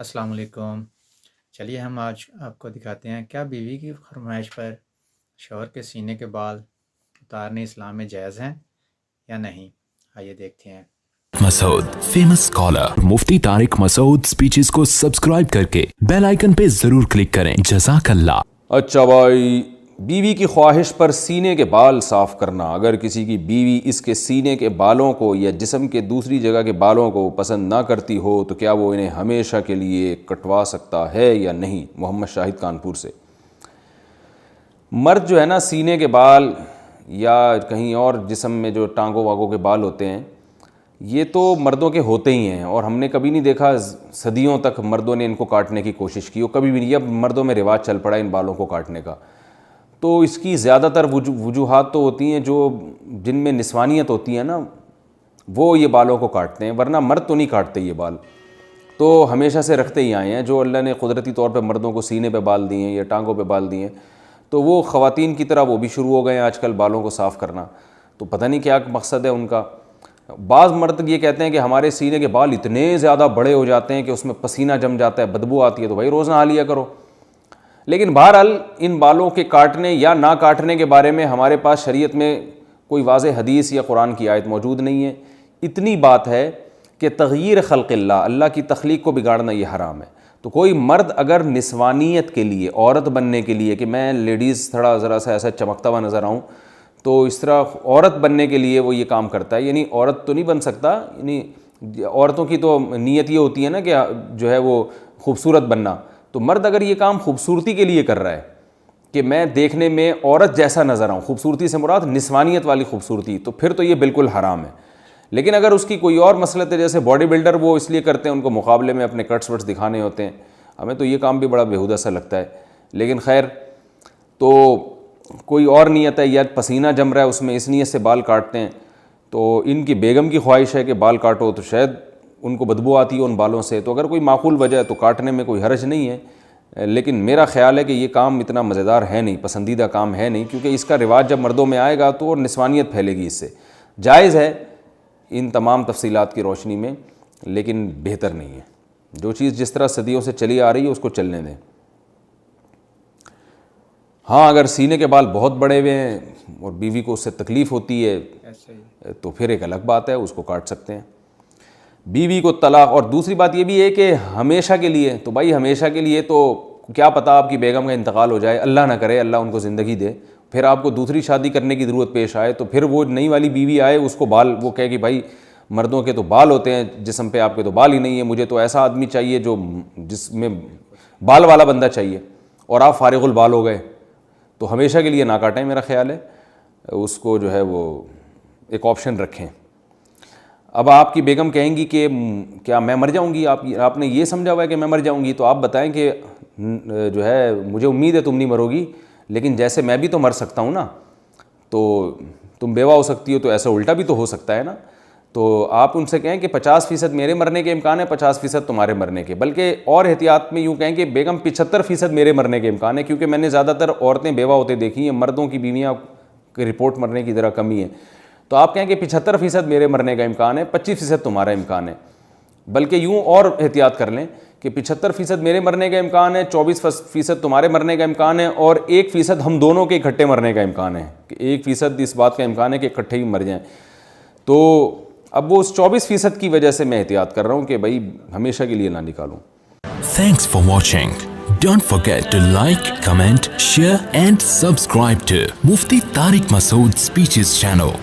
السلام علیکم۔ چلیے ہم آج آپ کو دکھاتے ہیں کیا بیوی کی فرمائش پر شوہر کے سینے کے بال اتارنے اسلام میں جائز ہیں یا نہیں، آئیے دیکھتے ہیں۔ مسعود فیمس اسکالر مفتی طارق مسعود سپیچز کو سبسکرائب کر کے بیل آئیکن پہ ضرور کلک کریں، جزاک اللہ۔ اچھا بھائی، بیوی کی خواہش پر سینے کے بال صاف کرنا، اگر کسی کی بیوی اس کے سینے کے بالوں کو یا جسم کے دوسری جگہ کے بالوں کو پسند نہ کرتی ہو تو کیا وہ انہیں ہمیشہ کے لیے کٹوا سکتا ہے یا نہیں؟ محمد شاہد کانپور سے۔ مرد جو ہے نا، سینے کے بال یا کہیں اور جسم میں جو ٹانگوں واگوں کے بال ہوتے ہیں، یہ تو مردوں کے ہوتے ہی ہیں، اور ہم نے کبھی نہیں دیکھا صدیوں تک مردوں نے ان کو کاٹنے کی کوشش کی، اور کبھی بھی نہیں۔ اب مردوں میں رواج چل پڑا ان بالوں کو کاٹنے کا، تو اس کی زیادہ تر وجوہات تو ہوتی ہیں جو جن میں نسوانیت ہوتی ہے نا، وہ یہ بالوں کو کاٹتے ہیں، ورنہ مرد تو نہیں کاٹتے یہ بال، تو ہمیشہ سے رکھتے ہی آئے ہیں۔ جو اللہ نے قدرتی طور پہ مردوں کو سینے پہ بال دیے ہیں یا ٹانگوں پہ بال دیے ہیں، تو وہ خواتین کی طرح وہ بھی شروع ہو گئے ہیں آج کل بالوں کو صاف کرنا، تو پتہ نہیں کیا مقصد ہے ان کا۔ بعض مرد یہ کہتے ہیں کہ ہمارے سینے کے بال اتنے زیادہ بڑے ہو جاتے ہیں کہ اس میں پسینہ جم جاتا ہے، بدبو آتی ہے، تو بھائی روز نہا لیا کرو۔ لیکن بہرحال ان بالوں کے کاٹنے یا نہ کاٹنے کے بارے میں ہمارے پاس شریعت میں کوئی واضح حدیث یا قرآن کی آیت موجود نہیں ہے۔ اتنی بات ہے کہ تغییر خلق اللہ، اللہ کی تخلیق کو بگاڑنا یہ حرام ہے۔ تو کوئی مرد اگر نسوانیت کے لیے، عورت بننے کے لیے، کہ میں لیڈیز تھوڑا ذرا سا ایسا چمکتا ہوا نظر آؤں، تو اس طرح عورت بننے کے لیے وہ یہ کام کرتا ہے، یعنی عورت تو نہیں بن سکتا، یعنی عورتوں کی تو نیت یہ ہوتی ہے نا کہ جو ہے وہ خوبصورت بننا، تو مرد اگر یہ کام خوبصورتی کے لیے کر رہا ہے کہ میں دیکھنے میں عورت جیسا نظر آؤں، خوبصورتی سے مراد نسوانیت والی خوبصورتی، تو پھر تو یہ بالکل حرام ہے۔ لیکن اگر اس کی کوئی اور مسلط ہے، جیسے باڈی بلڈر وہ اس لیے کرتے ہیں، ان کو مقابلے میں اپنے کٹس وٹس دکھانے ہوتے ہیں، ہمیں تو یہ کام بھی بڑا بیہودہ سا لگتا ہے، لیکن خیر، تو کوئی اور نیت ہے یا پسینہ جم رہا ہے اس میں، اس نیت سے بال کاٹتے ہیں، تو ان کی بیگم کی خواہش ہے کہ بال کاٹو، تو شاید ان کو بدبو آتی ہے ان بالوں سے، تو اگر کوئی معقول وجہ ہے تو کاٹنے میں کوئی حرج نہیں ہے۔ لیکن میرا خیال ہے کہ یہ کام اتنا مزیدار ہے نہیں، پسندیدہ کام ہے نہیں، کیونکہ اس کا رواج جب مردوں میں آئے گا تو اور نسوانیت پھیلے گی اس سے۔ جائز ہے ان تمام تفصیلات کی روشنی میں، لیکن بہتر نہیں ہے۔ جو چیز جس طرح صدیوں سے چلی آ رہی ہے اس کو چلنے دیں۔ ہاں، اگر سینے کے بال بہت بڑے ہوئے ہیں اور بیوی کو اس سے تکلیف ہوتی ہے تو پھر ایک الگ بات ہے، اس کو کاٹ سکتے ہیں۔ بیوی کو طلاق، اور دوسری بات یہ بھی ہے کہ ہمیشہ کے لیے، تو بھائی ہمیشہ کے لیے تو کیا پتہ آپ کی بیگم کا انتقال ہو جائے، اللہ نہ کرے، اللہ ان کو زندگی دے، پھر آپ کو دوسری شادی کرنے کی ضرورت پیش آئے، تو پھر وہ نئی والی بیوی آئے، اس کو بال، وہ کہے کہ بھائی مردوں کے تو بال ہوتے ہیں جسم پہ، آپ کے تو بال ہی نہیں ہیں، مجھے تو ایسا آدمی چاہیے جو جس میں بال والا بندہ چاہیے، اور آپ فارغ البال ہو گئے، تو ہمیشہ کے لیے نہ کاٹیں، میرا خیال ہے اس کو جو ہے وہ ایک آپشن رکھیں۔ اب آپ کی بیگم کہیں گی کہ کیا میں مر جاؤں گی، آپ نے یہ سمجھا ہوا ہے کہ میں مر جاؤں گی، تو آپ بتائیں کہ جو ہے مجھے امید ہے تم نہیں مرو گی، لیکن جیسے میں بھی تو مر سکتا ہوں نا، تو تم بیوہ ہو سکتی ہو، تو ایسا الٹا بھی تو ہو سکتا ہے نا۔ تو آپ ان سے کہیں کہ 50% میرے مرنے کے امکان ہے، 50% تمہارے مرنے کے، بلکہ اور احتیاط میں یوں کہیں کہ بیگم 75% میرے مرنے کے امکان ہے، کیونکہ میں نے زیادہ تر عورتیں بیوہ ہوتے دیکھی ہیں، مردوں کی بیویاں کی رپورٹ مرنے کی ذرا کمی ہے، تو آپ کہیں کہ 75% میرے مرنے کا امکان ہے، 25% تمہارا امکان ہے، بلکہ یوں اور احتیاط کر لیں کہ 75% میرے مرنے کا امکان ہے، 24% تمہارے مرنے کا امکان ہے، اور 1% ہم دونوں کے اکٹھے مرنے کا امکان ہے، کہ 1% اس بات کا امکان ہے کہ اکٹھے ہی مر جائیں۔ تو اب وہ اس 24% کی وجہ سے میں احتیاط کر رہا ہوں کہ بھائی ہمیشہ کے لیے نہ نکالوں۔ Thanks for watching. Don't forget to like, comment, share and subscribe to Mufti Tariq Masood Speeches channel.